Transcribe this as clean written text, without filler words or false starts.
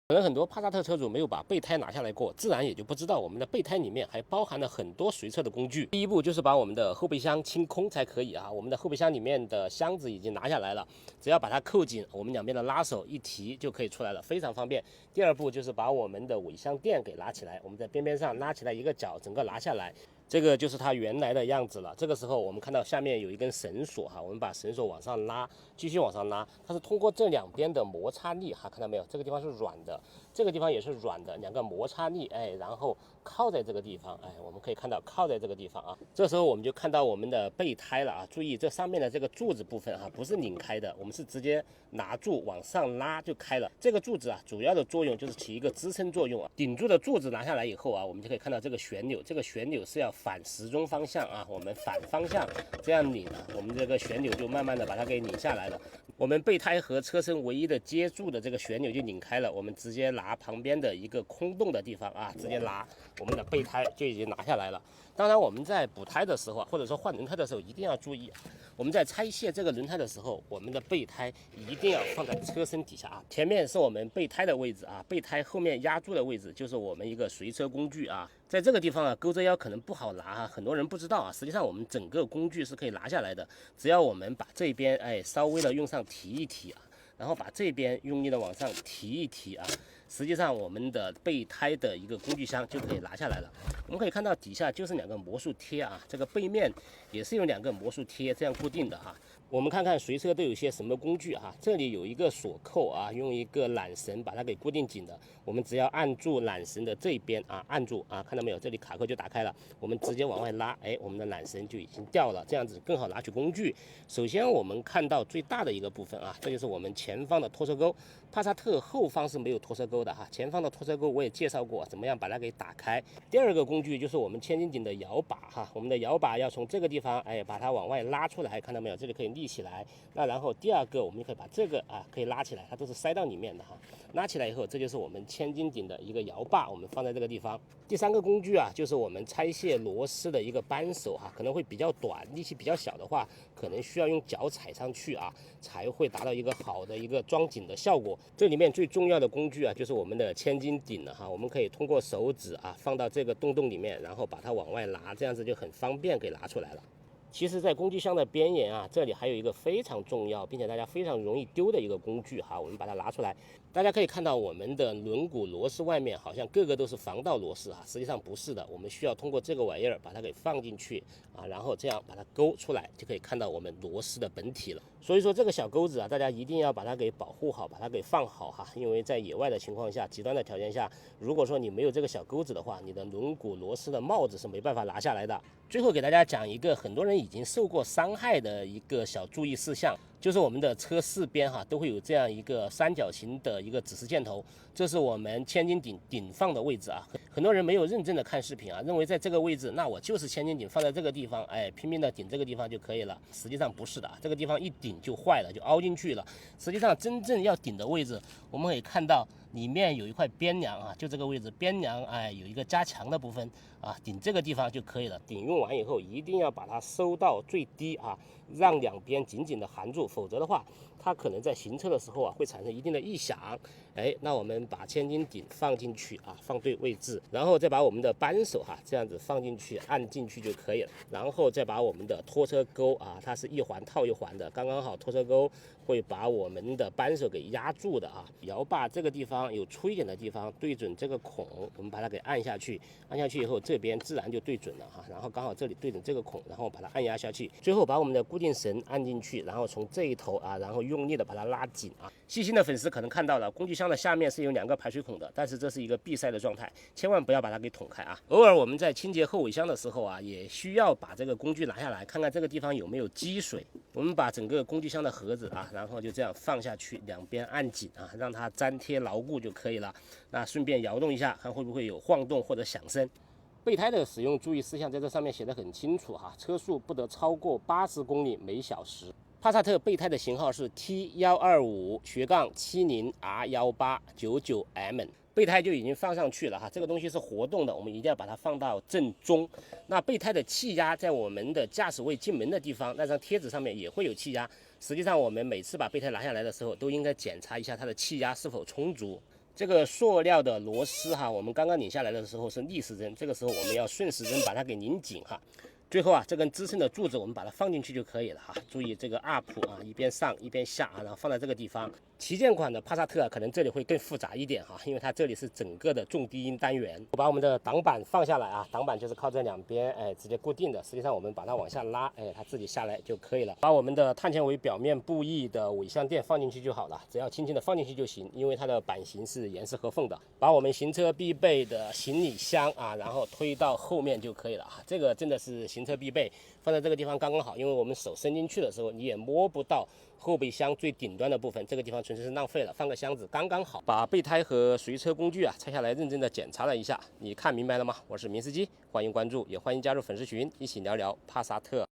可能很多帕萨特车主没有把备胎拿下来过，自然也就不知道我们的备胎里面还包含了很多随车的工具。第一步就是把我们的后备箱清空才可以啊。我们的后备箱里面的箱子已经拿下来了，只要把它扣紧，我们两边的拉手一提就可以出来了，非常方便。第二步就是把我们的尾箱垫给拉起来，我们在边边上拉起来一个角，整个拿下来。这个就是它原来的样子了。这个时候我们看到下面有一根绳索哈，我们把绳索往上拉，继续往上拉，它是通过这两边的摩擦力哈，看到没有？这个地方是软的，这个地方也是软的，两个摩擦力，然后靠在这个地方，我们可以看到靠在这个地方啊。这时候我们就看到我们的备胎了啊，注意这上面的这个柱子部分哈，不是拧开的，我们是直接拿住往上拉就开了。这个柱子啊，主要的作用就是起一个支撑作用啊。顶住的柱子拿下来以后啊，我们就可以看到这个旋钮，这个旋钮是要反时钟方向啊，我们反方向这样拧啊，我们这个旋钮就慢慢的把它给拧下来了。我们备胎和车身唯一的接住的这个旋钮就拧开了，我们直接拿旁边的一个空洞的地方啊，直接拉，我们的备胎就已经拿下来了。当然我们在补胎的时候或者说换轮胎的时候一定要注意，我们在拆卸这个轮胎的时候，我们的备胎一定要放在车身底下啊。前面是我们备胎的位置啊，备胎后面压住的位置就是我们一个随车工具啊。在这个地方啊，勾着腰可能不好拿啊，很多人不知道啊。实际上我们整个工具是可以拿下来的，只要我们把这边稍微的用上提一提啊，然后把这边用力的往上提一提啊，实际上我们的备胎的一个工具箱就可以拿下来了。我们可以看到底下就是两个魔术贴啊，这个背面也是用两个魔术贴这样固定的哈。我们看看随车都有些什么工具哈，这里有一个锁扣啊，用一个缆绳把它给固定紧的。我们只要按住缆绳的这边啊，按住啊，看到没有？这里卡扣就打开了。我们直接往外拉，我们的缆绳就已经掉了，这样子更好拿取工具。首先我们看到最大的一个部分啊，这就是我们前方的拖车钩。帕萨特后方是没有拖车钩的哈，前方的拖车钩我也介绍过怎么样把它给打开。第二个工具就是我们千斤顶的摇把哈，我们的摇把要从这个地方把它往外拉出来，看到没有？这里可以立起来。那然后第二个我们可以把这个可以拉起来，它都是塞到里面的哈。拉起来以后，这就是我们千斤顶的一个摇把，我们放在这个地方。第三个工具啊，就是我们拆卸螺丝的一个扳手哈，可能会比较短，力气比较小的话，可能需要用脚踩上去啊，才会达到一个好的一个装紧的效果。这里面最重要的工具啊，就是我们的千斤顶了哈，我们可以通过手指啊放到这个洞洞里面，然后把它往外拿，这样子就很方便给拿出来了。其实，在工具箱的边沿啊，这里还有一个非常重要，并且大家非常容易丢的一个工具哈，我们把它拿出来。大家可以看到，我们的轮毂螺丝外面好像个个都是防盗螺丝啊，实际上不是的，我们需要通过这个玩意儿把它给放进去啊，然后这样把它勾出来，就可以看到我们螺丝的本体了。所以说这个小钩子啊，大家一定要把它给保护好，把它给放好哈，因为在野外的情况下，极端的条件下，如果说你没有这个小钩子的话，你的轮毂螺丝的帽子是没办法拿下来的。最后给大家讲一个很多人已经受过伤害的一个小注意事项，就是我们的车四边哈都会有这样一个三角形的一个指示箭头，这是我们千斤顶顶放的位置啊。很多人没有认真的看视频啊，认为在这个位置，那我就是千斤顶放在这个地方，拼命的顶这个地方就可以了。实际上不是的啊，这个地方一顶就坏了，就凹进去了。实际上真正要顶的位置，我们可以看到里面有一块边梁啊，就这个位置边梁有一个加强的部分啊，顶这个地方就可以了。顶用完以后一定要把它收到最低啊，让两边紧紧的含住，否则的话它可能在行车的时候啊会产生一定的异响。那我们把千斤顶放进去啊，放对位置，然后再把我们的扳手这样子放进去，按进去就可以了。然后再把我们的拖车钩啊，它是一环套一环的，刚刚好拖车钩会把我们的扳手给压住的啊。摇把这个地方有粗一点的地方，对准这个孔，我们把它给按下去，按下去以后这边自然就对准了哈。然后刚好这里对准这个孔，然后把它按压下去，最后把我们的固定绳按进去，然后从这一头啊，然后用力的把它拉紧啊。细心的粉丝可能看到了，工具箱的下面是有两个排水孔的，但是这是一个闭塞的状态，千万不要把它给捅开啊。偶尔我们在清洁后尾箱的时候啊，也需要把这个工具拿下来，看看这个地方有没有积水。我们把整个工具箱的盒子啊，然后就这样放下去，两边按紧啊，让它粘贴牢固就可以了。那顺便摇动一下，看会不会有晃动或者响声。备胎的使用注意事项在这上面写得很清楚哈，车速不得超过80公里每小时。帕萨特备胎的型号是 T125-70R1899M， 备胎就已经放上去了哈，这个东西是活动的，我们一定要把它放到正中。那备胎的气压在我们的驾驶位进门的地方，那张贴纸上面也会有气压。实际上我们每次把备胎拿下来的时候，都应该检查一下它的气压是否充足。这个塑料的螺丝哈，我们刚刚拧下来的时候是逆时针，这个时候我们要顺时针把它给拧紧哈。最后啊，这根支撑的柱子我们把它放进去就可以了哈。注意这个 up 啊，一边上一边下啊，然后放在这个地方。旗舰款的帕萨特啊，可能这里会更复杂一点哈，因为它这里是整个的重低音单元。我把我们的挡板放下来啊，挡板就是靠这两边直接固定的。实际上我们把它往下拉，它自己下来就可以了。把我们的碳纤维表面布艺的尾箱垫放进去就好了，只要轻轻的放进去就行，因为它的版型是严丝合缝的。把我们行车必备的行李箱啊，然后推到后面就可以了啊。这个真的是行车必备，放在这个地方刚刚好，因为我们手伸进去的时候你也摸不到后备箱最顶端的部分，这个地方纯粹是浪费了，放个箱子刚刚好。把备胎和随车工具啊拆下来，认真的检查了一下，你看明白了吗？我是明司机，欢迎关注，也欢迎加入粉丝群，一起聊聊帕萨特。